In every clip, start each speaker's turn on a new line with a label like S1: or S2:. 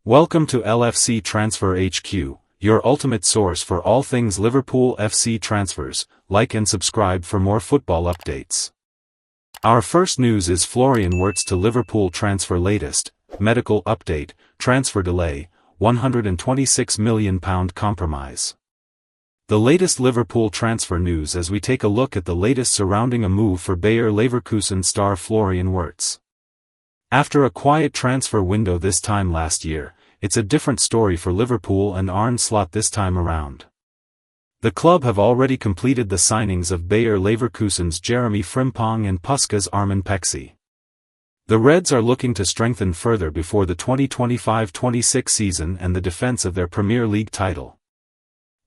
S1: Welcome to LFC Transfer HQ, your ultimate source for all things Liverpool FC transfers. Like and subscribe for more football updates. Our first news is Florian Wirtz to Liverpool transfer latest, medical update, transfer delay, £126 million compromise. The latest Liverpool transfer news as we take a look at the latest surrounding a move for Bayer Leverkusen star Florian Wirtz. After a quiet transfer window this time last year, it's a different story for Liverpool and Arne Slot this time around. The club have already completed the signings of Bayer Leverkusen's Jeremy Frimpong and Puska's Armin Pexi. The Reds are looking to strengthen further before the 2025-26 season and the defense of their Premier League title.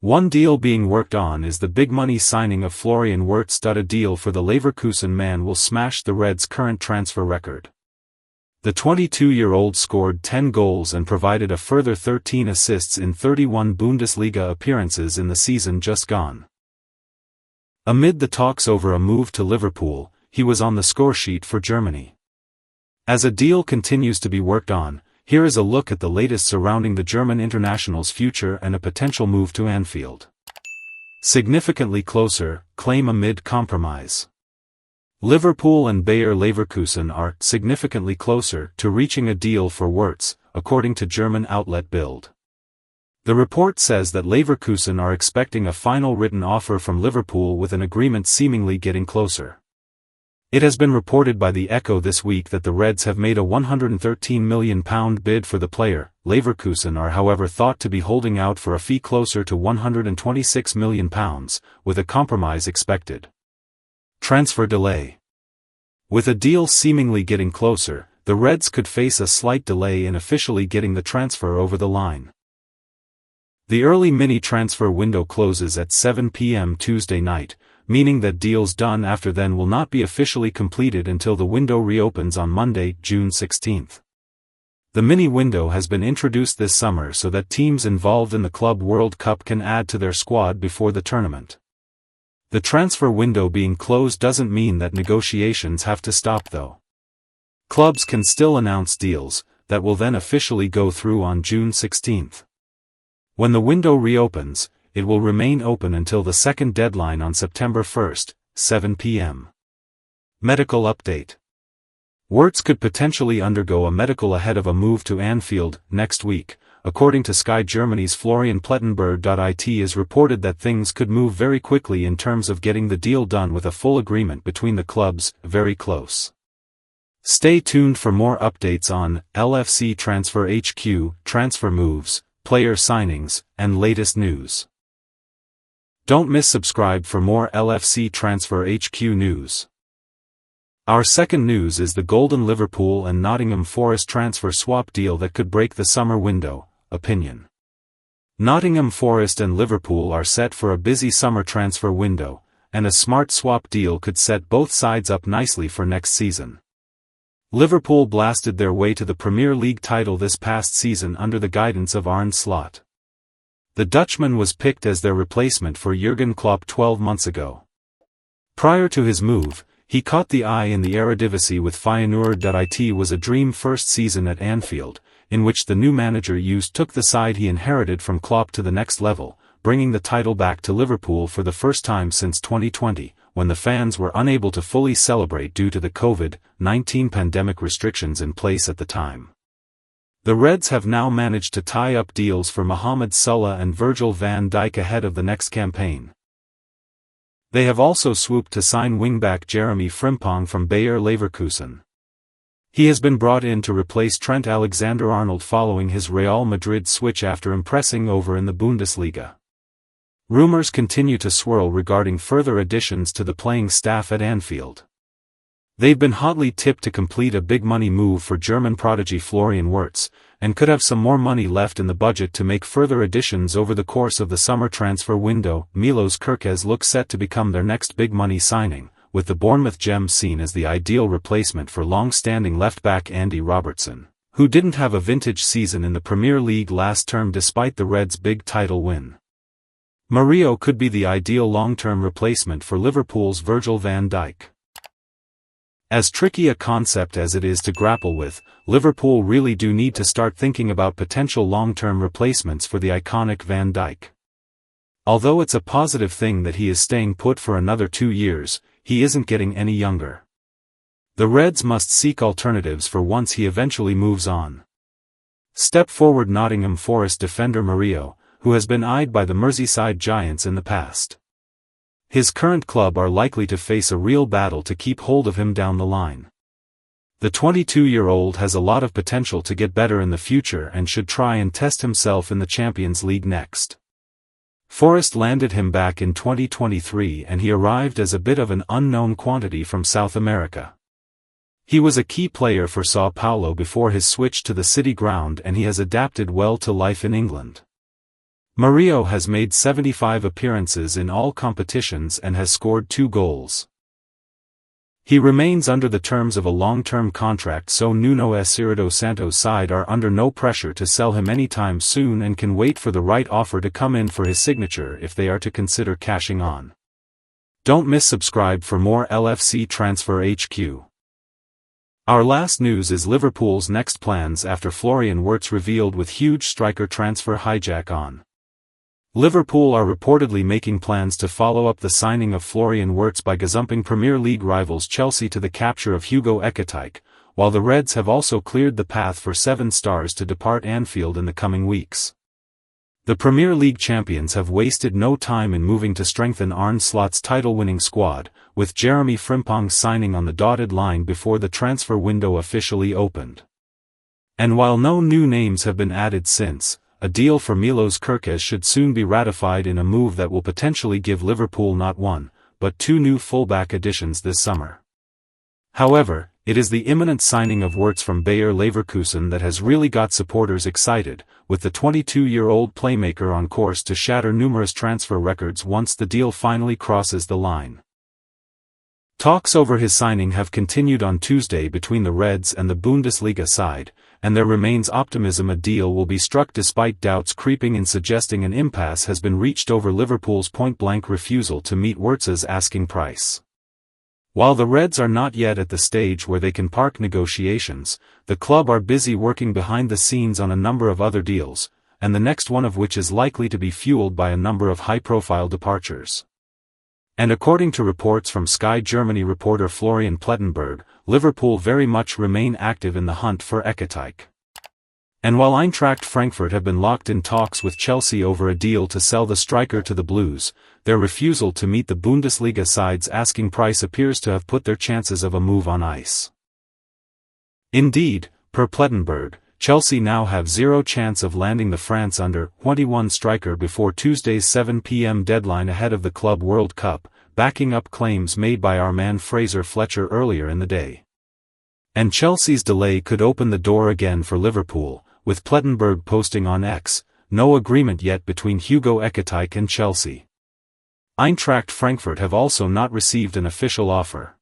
S1: One deal being worked on is the big money signing of Florian Wirtz. A deal for the Leverkusen man will smash the Reds' current transfer record. The 22-year-old scored 10 goals and provided a further 13 assists in 31 Bundesliga appearances in the season just gone. Amid the talks over a move to Liverpool, he was on the scoresheet for Germany. As a deal continues to be worked on, here is a look at the latest surrounding the German international's future and a potential move to Anfield. Significantly closer, claim amid compromise. Liverpool and Bayer Leverkusen are significantly closer to reaching a deal for Wirtz, according to German outlet Bild. The report says that Leverkusen are expecting a final written offer from Liverpool with an agreement seemingly getting closer. It has been reported by the Echo this week that the Reds have made a £113 million bid for the player. Leverkusen are however thought to be holding out for a fee closer to £126 million, with a compromise expected. Transfer delay. With a deal seemingly getting closer, the Reds could face a slight delay in officially getting the transfer over the line. The early mini-transfer window closes at 7 p.m. Tuesday night, meaning that deals done after then will not be officially completed until the window reopens on Monday, June 16th. The mini-window has been introduced this summer so that teams involved in the Club World Cup can add to their squad before the tournament. The transfer window being closed doesn't mean that negotiations have to stop though. Clubs can still announce deals that will then officially go through on June 16th. When the window reopens, it will remain open until the second deadline on September 1st, 7 p.m. Medical update. Wirtz could potentially undergo a medical ahead of a move to Anfield next week. According to Sky Germany's Florian Plettenberg. It is reported that things could move very quickly in terms of getting the deal done with a full agreement between the clubs, very close. Stay tuned for more updates on LFC Transfer HQ, transfer moves, player signings, and latest news. Don't miss subscribe for more LFC Transfer HQ news. Our second news is the golden Liverpool and Nottingham Forest transfer swap deal that could break the summer window. Opinion. Nottingham Forest and Liverpool are set for a busy summer transfer window, and a smart swap deal could set both sides up nicely for next season. Liverpool blasted their way to the Premier League title this past season under the guidance of Arne Slot. The Dutchman was picked as their replacement for Jurgen Klopp 12 months ago. Prior to his move, he caught the eye in the Eredivisie with Feyenoord. It was a dream first season at Anfield, in which the new manager took the side he inherited from Klopp to the next level, bringing the title back to Liverpool for the first time since 2020, when the fans were unable to fully celebrate due to the COVID-19 pandemic restrictions in place at the time. The Reds have now managed to tie up deals for Mohamed Salah and Virgil van Dijk ahead of the next campaign. They have also swooped to sign wingback Jeremy Frimpong from Bayer Leverkusen. He has been brought in to replace Trent Alexander-Arnold following his Real Madrid switch after impressing over in the Bundesliga. Rumors continue to swirl regarding further additions to the playing staff at Anfield. They've been hotly tipped to complete a big money move for German prodigy Florian Wirtz, and could have some more money left in the budget to make further additions over the course of the summer transfer window. Milos Kerkez looks set to become their next big money signing, with the Bournemouth gem seen as the ideal replacement for long-standing left-back Andy Robertson, who didn't have a vintage season in the Premier League last term despite the Reds' big title win. Mario could be the ideal long-term replacement for Liverpool's Virgil van Dijk. As tricky a concept as it is to grapple with, Liverpool really do need to start thinking about potential long-term replacements for the iconic Van Dijk. Although it's a positive thing that he is staying put for another 2 years, he isn't getting any younger. The Reds must seek alternatives for once he eventually moves on. Step forward Nottingham Forest defender Mario, who has been eyed by the Merseyside Giants in the past. His current club are likely to face a real battle to keep hold of him down the line. The 22-year-old has a lot of potential to get better in the future and should try and test himself in the Champions League next. Forest landed him back in 2023 and he arrived as a bit of an unknown quantity from South America. He was a key player for Sao Paulo before his switch to the City ground and he has adapted well to life in England. Mario has made 75 appearances in all competitions and has scored 2 goals. He remains under the terms of a long-term contract, so Nuno Espirito Santo's side are under no pressure to sell him anytime soon and can wait for the right offer to come in for his signature if they are to consider cashing on. Don't miss subscribe for more LFC Transfer HQ. Our last news is Liverpool's next plans after Florian Wirtz revealed with huge striker transfer Hijack on. Liverpool are reportedly making plans to follow up the signing of Florian Wirtz by gazumping Premier League rivals Chelsea to the capture of Hugo Ekitike, while the Reds have also cleared the path for 7 stars to depart Anfield in the coming weeks. The Premier League champions have wasted no time in moving to strengthen Arne Slot's title-winning squad, with Jeremy Frimpong signing on the dotted line before the transfer window officially opened. And while no new names have been added since, a deal for Milos Kerkez should soon be ratified in a move that will potentially give Liverpool not 1, but 2 new fullback additions this summer. However, it is the imminent signing of Wirtz from Bayer Leverkusen that has really got supporters excited, with the 22-year-old playmaker on course to shatter numerous transfer records once the deal finally crosses the line. Talks over his signing have continued on Tuesday between the Reds and the Bundesliga side, and there remains optimism a deal will be struck despite doubts creeping in suggesting an impasse has been reached over Liverpool's point-blank refusal to meet Wirtz's asking price. While the Reds are not yet at the stage where they can park negotiations, the club are busy working behind the scenes on a number of other deals, and the next one of which is likely to be fueled by a number of high-profile departures. And according to reports from Sky Germany reporter Florian Plettenberg, Liverpool very much remain active in the hunt for Ekitike. And while Eintracht Frankfurt have been locked in talks with Chelsea over a deal to sell the striker to the Blues, their refusal to meet the Bundesliga side's asking price appears to have put their chances of a move on ice. Indeed, per Plettenberg, Chelsea now have 0 chance of landing the France under-21 striker before Tuesday's 7 p.m. deadline ahead of the Club World Cup, backing up claims made by our man Fraser Fletcher earlier in the day. And Chelsea's delay could open the door again for Liverpool, with Plettenberg posting on X, no agreement yet between Hugo Ekitike and Chelsea. Eintracht Frankfurt have also not received an official offer.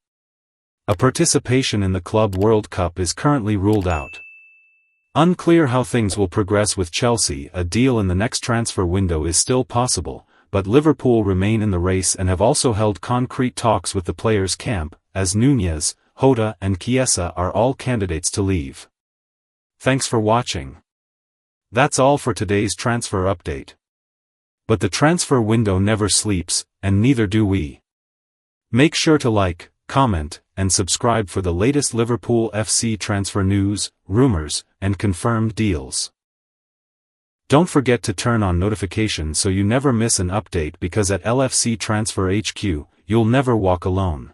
S1: A participation in the Club World Cup is currently ruled out. Unclear how things will progress with Chelsea. A deal in the next transfer window is still possible, but Liverpool remain in the race and have also held concrete talks with the players' camp, as Nunez, Jota and Chiesa are all candidates to leave. Thanks for watching. That's all for today's transfer update. But the transfer window never sleeps, and neither do we. Make sure to like, comment, and subscribe for the latest Liverpool FC transfer news, rumors, and confirmed deals. Don't forget to turn on notifications so you never miss an update, because at LFC Transfer HQ, you'll never walk alone.